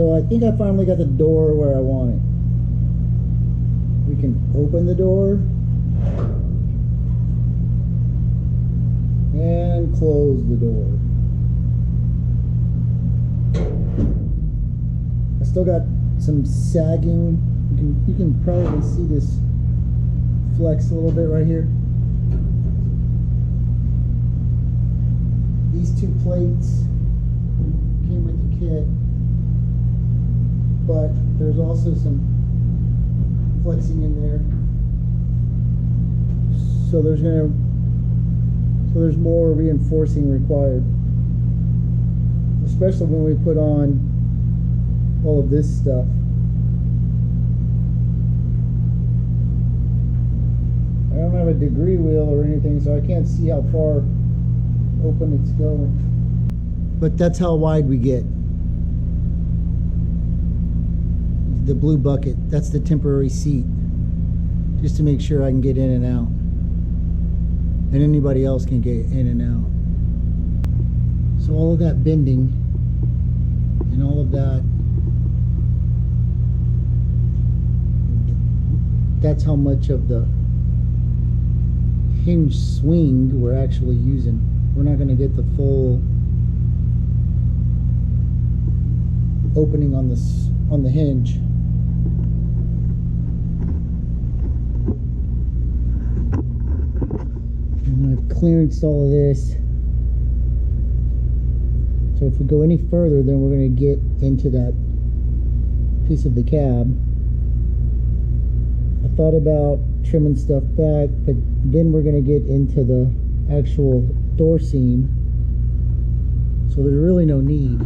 So I think I finally got the door where I want it. We can open the door and close the door. I still got some sagging. You can probably see this flex a little bit right here. These two plates came with the kit, but there's also some flexing in there. So there's more reinforcing required, especially when we put on all of this stuff. I don't have a degree wheel or anything, so I can't see how far open it's going. But that's how wide we get. The blue bucket, that's the temporary seat, just to make sure I can get in and out, and anybody else can get in and out. So all of that bending and all of that, that's how much of the hinge swing we're actually using. We're not going to get the full opening on the hinge. And I've clearanced all of this. So if we go any further, then we're going to get into that piece of the cab. I thought about trimming stuff back, but then we're going to get into the actual door seam, so there's really no need.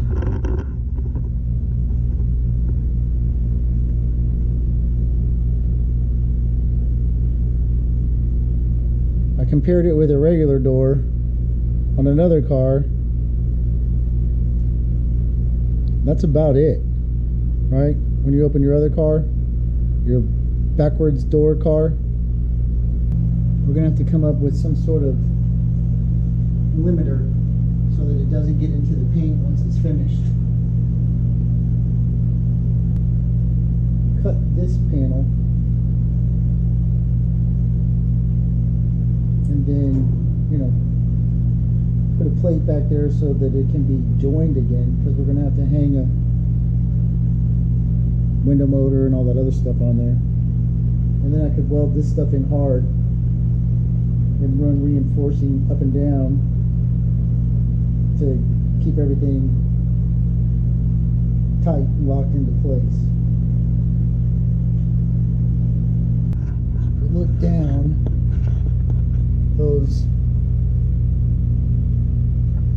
I compared it with a regular door on another car. That's about it, right? When you open your other car, your backwards door car, we're gonna have to come up with some sort of limiter so that it doesn't get into the paint once it's finished. Cut this panel, and then, you know, put a plate back there so that it can be joined again, because we're gonna have to hang a window motor and all that other stuff on there. And then I could weld this stuff in hard and run reinforcing up and down to keep everything tight and locked into place. If we look down, those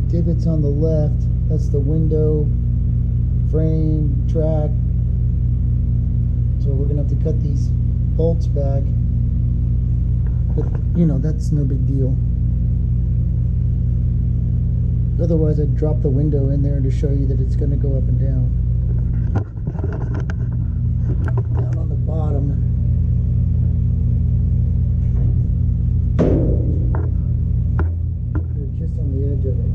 divots on the left, that's the window, frame, track. So we're gonna have to cut these bolts back, but you know, that's no big deal. Otherwise I'd drop the window in there to show you that it's going to go up and down. Down on the bottom, they're just on the edge of it.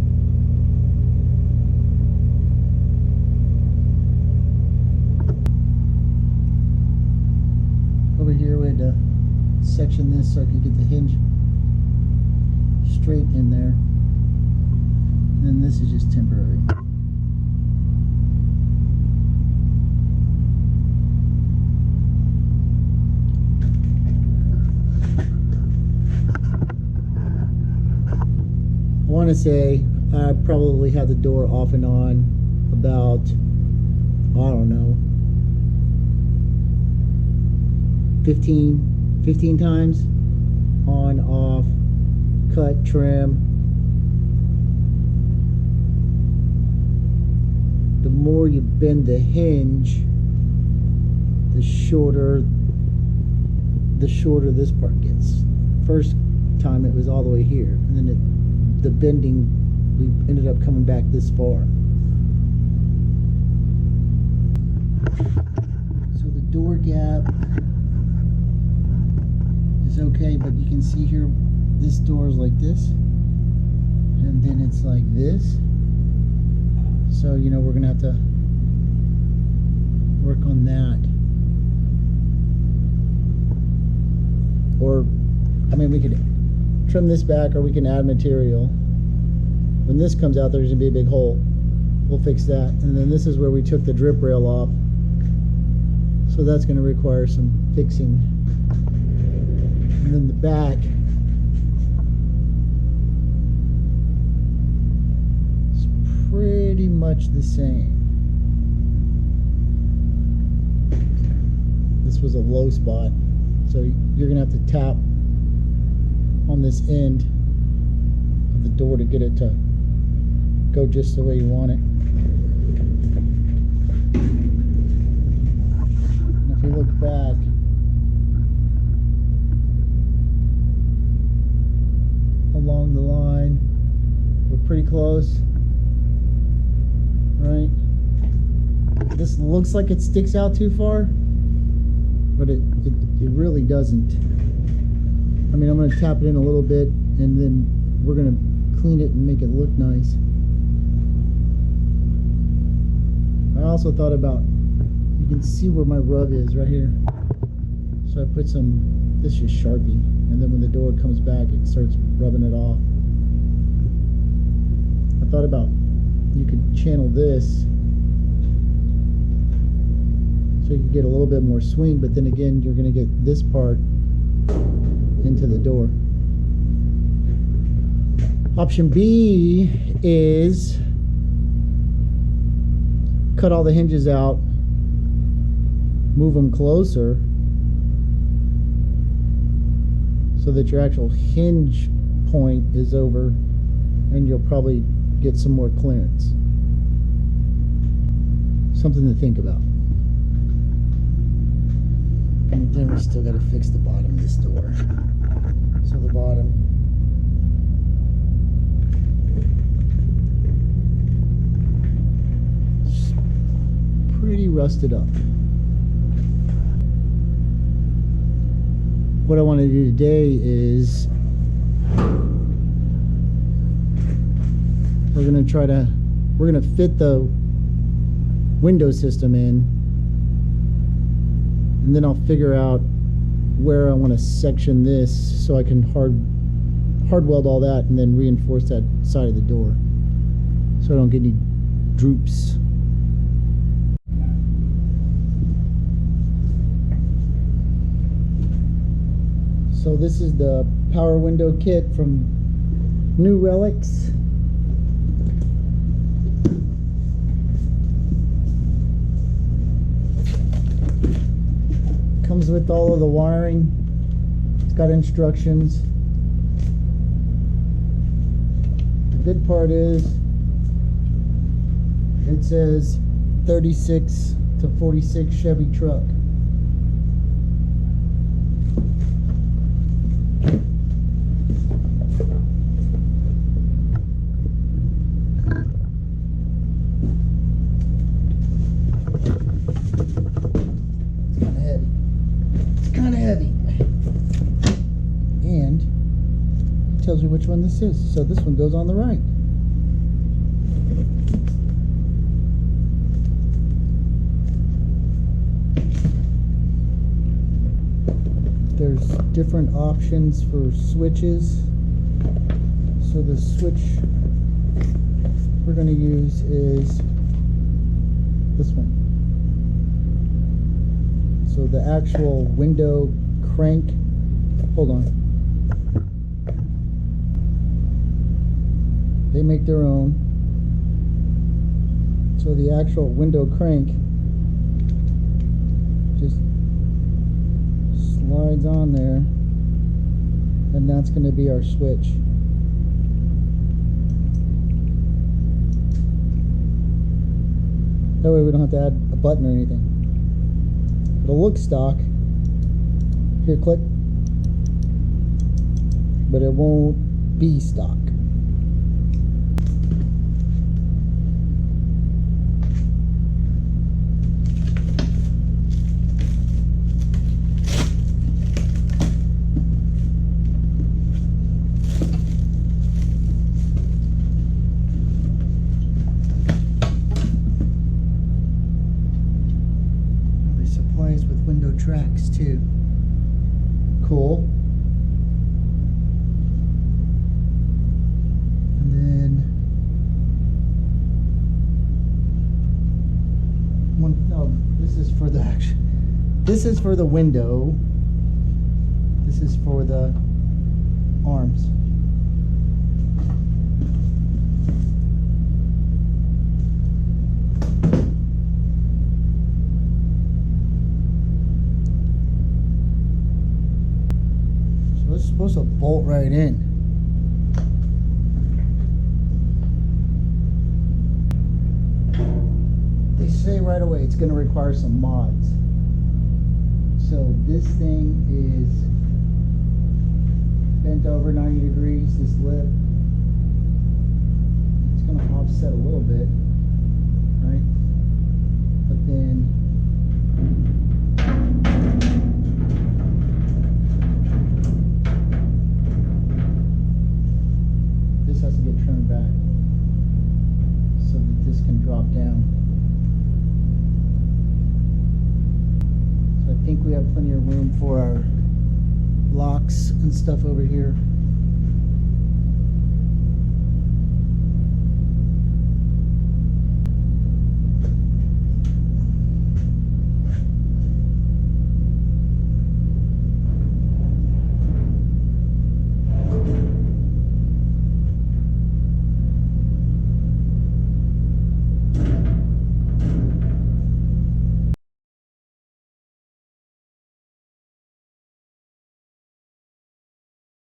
Over here we had to section this so I could get the hinge straight in there. And then this is just temporary. I want to say I probably had the door off and on about, I don't know, 15 times, on, off, cut, trim. The more you bend the hinge, the shorter this part gets. First time it was all the way here, and then the bending, we ended up coming back this far. So the door gap is okay, but you can see here, this door is like this, and then it's like this. So, you know, we're gonna have to work on that. Or, I mean, we could trim this back, or we can add material. When this comes out, there's gonna be a big hole. We'll fix that. And then this is where we took the drip rail off. So that's gonna require some fixing. And then the back, is pretty much the same. This was a low spot, so you're gonna have to tap on this end of the door to get it to go just the way you want it. And if you look back, along the line, we're pretty close, right? This looks like it sticks out too far, but it really doesn't. I mean, I'm going to tap it in a little bit, and then we're going to clean it and make it look nice. I also thought about, you can see where my rub is right here. So I put some, this is Sharpie, and then when the door comes back, it starts rubbing it off. I thought about, you could channel this so you can get a little bit more swing, but then again, you're going to get this part into the door. Option B is cut all the hinges out, move them closer so that your actual hinge point is over, and you'll probably get some more clearance. Something to think about. And then we still got to fix the bottom of this door. So the bottom, pretty rusted up. What I want to do today is we're going to fit the window system in, and then I'll figure out where I want to section this so I can hard weld all that and then reinforce that side of the door so I don't get any droops. So this is the power window kit from Nu-Relics. Comes with all of the wiring. It's got instructions. The good part is it says 36 to 46 Chevy Truck. Tells you which one this is. So this one goes on the right. There's different options for switches. So the switch we're going to use is this one. So the actual window crank, hold on. They make their own. So the actual window crank just slides on there, and that's going to be our switch. That way we don't have to add a button or anything. It'll look stock. Here, click. But it won't be stock. Cool. And then this is for the this is for the window. This is for the arms. So it's supposed to bolt right in. They say right away it's going to require some mods. So this thing is bent over 90 degrees, this lip. It's going to offset a little bit, right? But then this has to get trimmed back so that this can drop down. So I think we have plenty of room for our locks and stuff over here.